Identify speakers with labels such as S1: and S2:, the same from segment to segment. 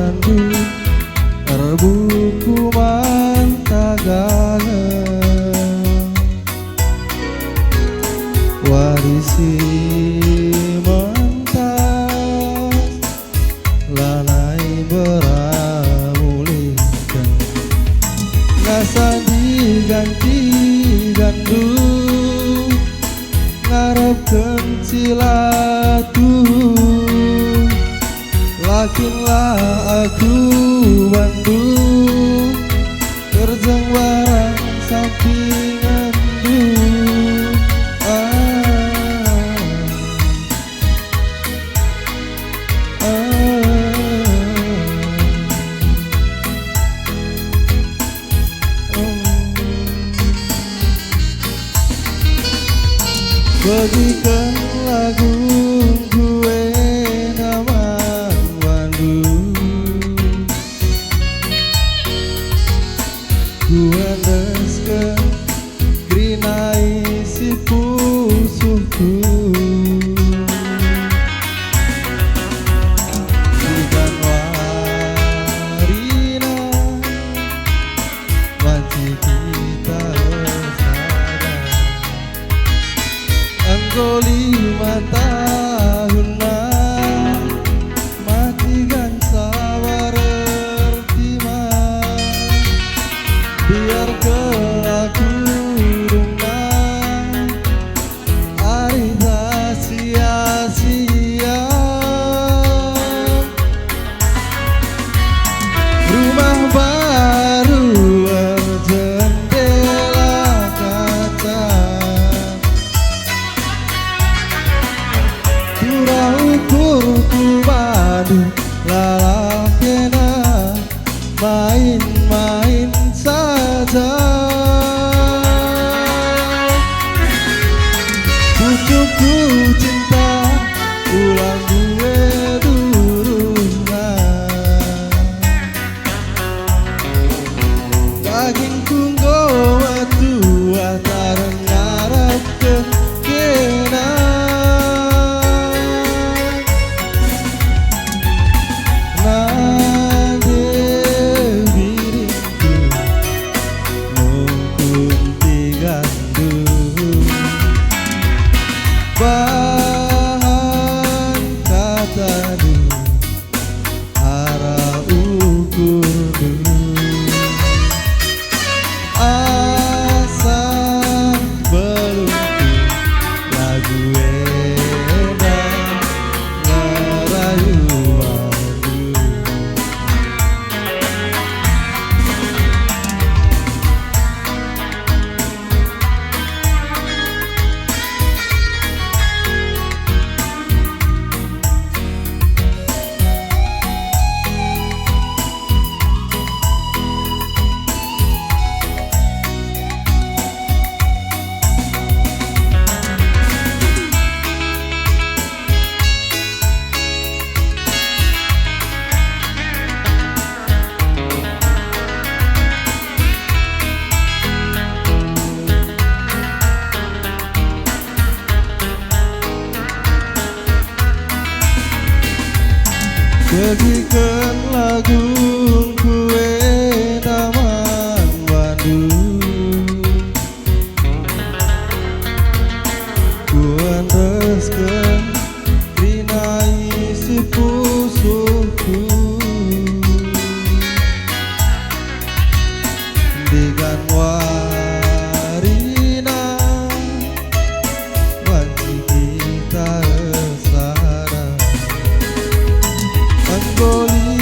S1: mandu terbuku mantagalan warisi mentas lanai beramulihkan ngasa diganti gandu ngarepkeun cilatu lakinlah aku bantu kerjang barang sampingan du Bagikan lagu gue nama Bandung, gue desken grinai si pusuhku bukan warina manci kita Angko 5 tahun matikan sabar ertimah biar kelaku rumah arita sia-sia rumah baru berjendela kaca ukur padu lalapena main-main saja pucukku cinta ulang gue durungan dagingku nggowa tua tareng ngarep ke kena bahan kata du arah ukur du asal belum lagu edan ngerayu madu Bagikan lagu kue taman Bandung, kuan resken rinai si pusuhku dengan warina wanci kita resara Anggoli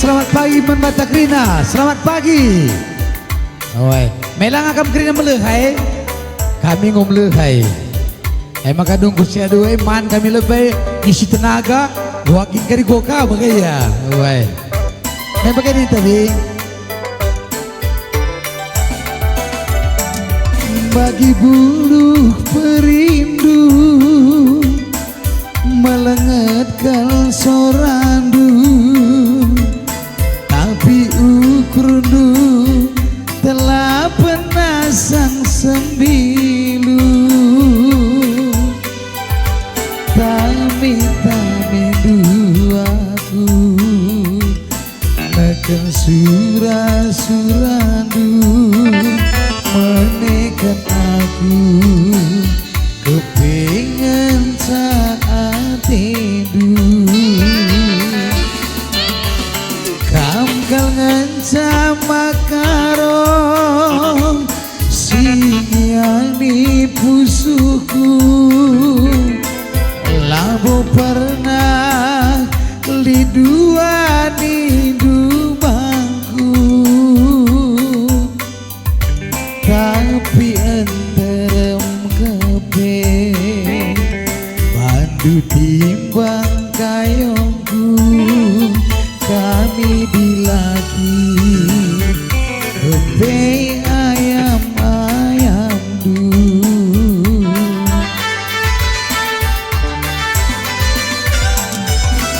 S2: selamat pagi Menbatak Rina, selamat pagi. Oi, melang akan kerina melehai, kami ngomlehai. Maka dong kusia dua man kami lebih isi tenaga, wakin kari goka bagaya. Oi, bagai ni tadi. Bagi bulu perindu melengetkan sorandu, tapi ukurdu telah penasang sembilu. Tami duaku neken surah-surandu menekan aku kepingin saat tidur. Kamkal ngancam makaro singiani pusuku, labo pernah liduani dubangku, tapi enterem kepe bandu timbang kayongku. Kami dilagi kepe ayam-ayam du.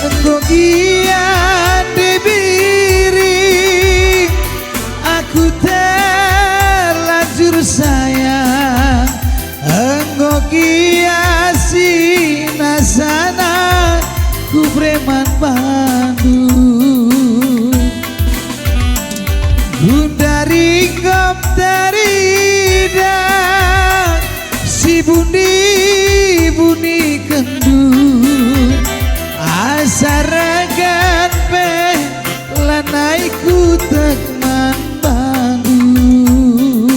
S2: Engkau kian dibiri, aku terlanjur sayang. Engkau kiasi nasana, ku preman Bandung. Dari ngop dari dah, si buni kendut. Asaragan pe lanaiku tekman Bandung.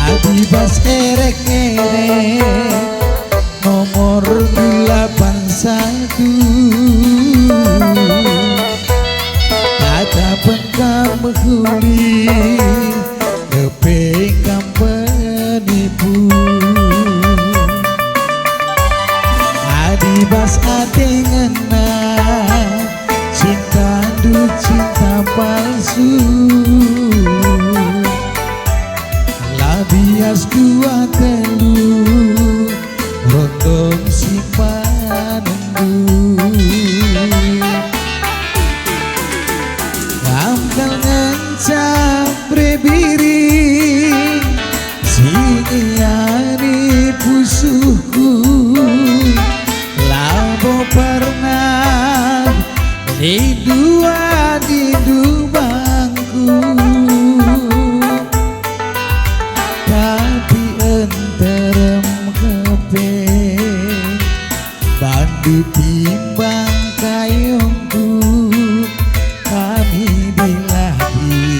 S2: Adibas erek-erek nomor 81, kata pengkam menghuli kepengkam penipu. Adibas ate ngena cinta du cinta palsu, labias dua telu rondong sipanendu. Kamkal ngancam prebiri singiani pusuhku, labo pernah di dubangku, tapi enterem kepe bandu timbang kayongku. Kami dilagi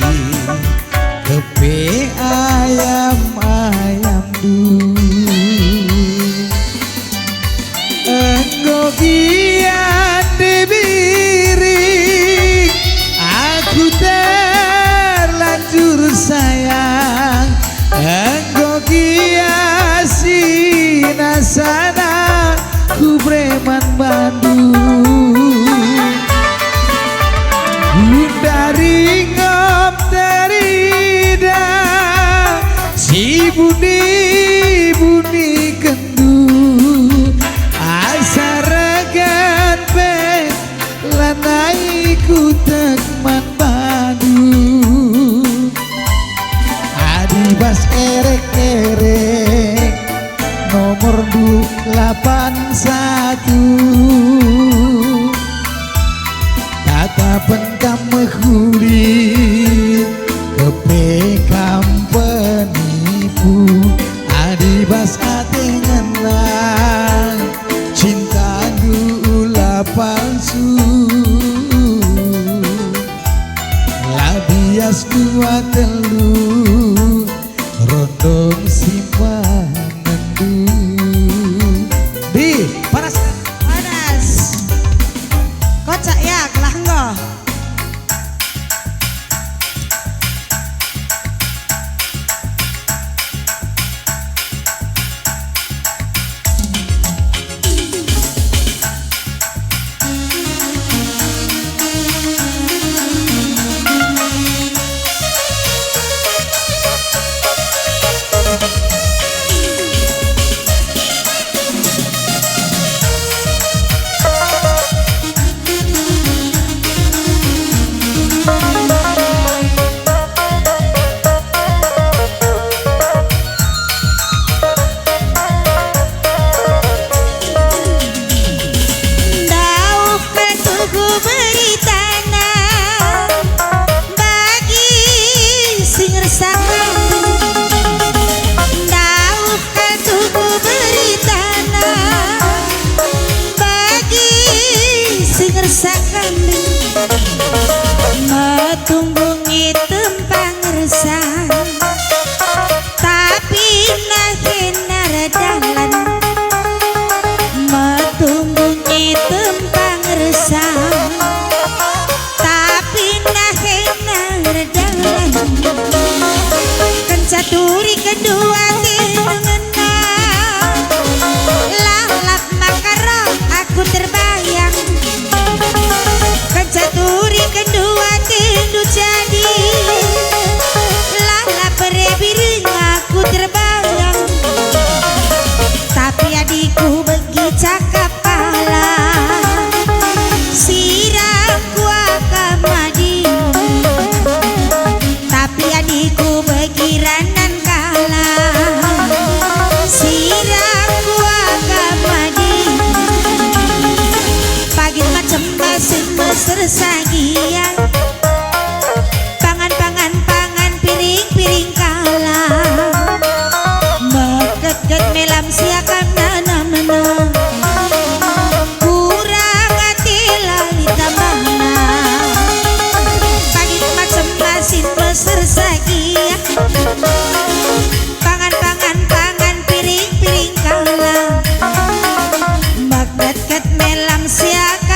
S2: kepe ayam-ayam du. Engkau kian dibiri, aku terlanjur sayang. Engkau kiasi nasana, ku preman Bandung. Dari ngop dari dah, si buni kendut. Asaragan pe lanaiku tekman Bandung. Adibas erek-erek nomor 81, kata pengkam menghuli kepengkam penipu. Adibas ate ngenang cinta dula palsu, labias dua telu rondong sipanendu. Di panas
S3: kocak ya kelah engko. ket melam siakan nana kurang hati lali tambahna pagi macem masin besar sagia pangan piring kalah bakat ket melam siakan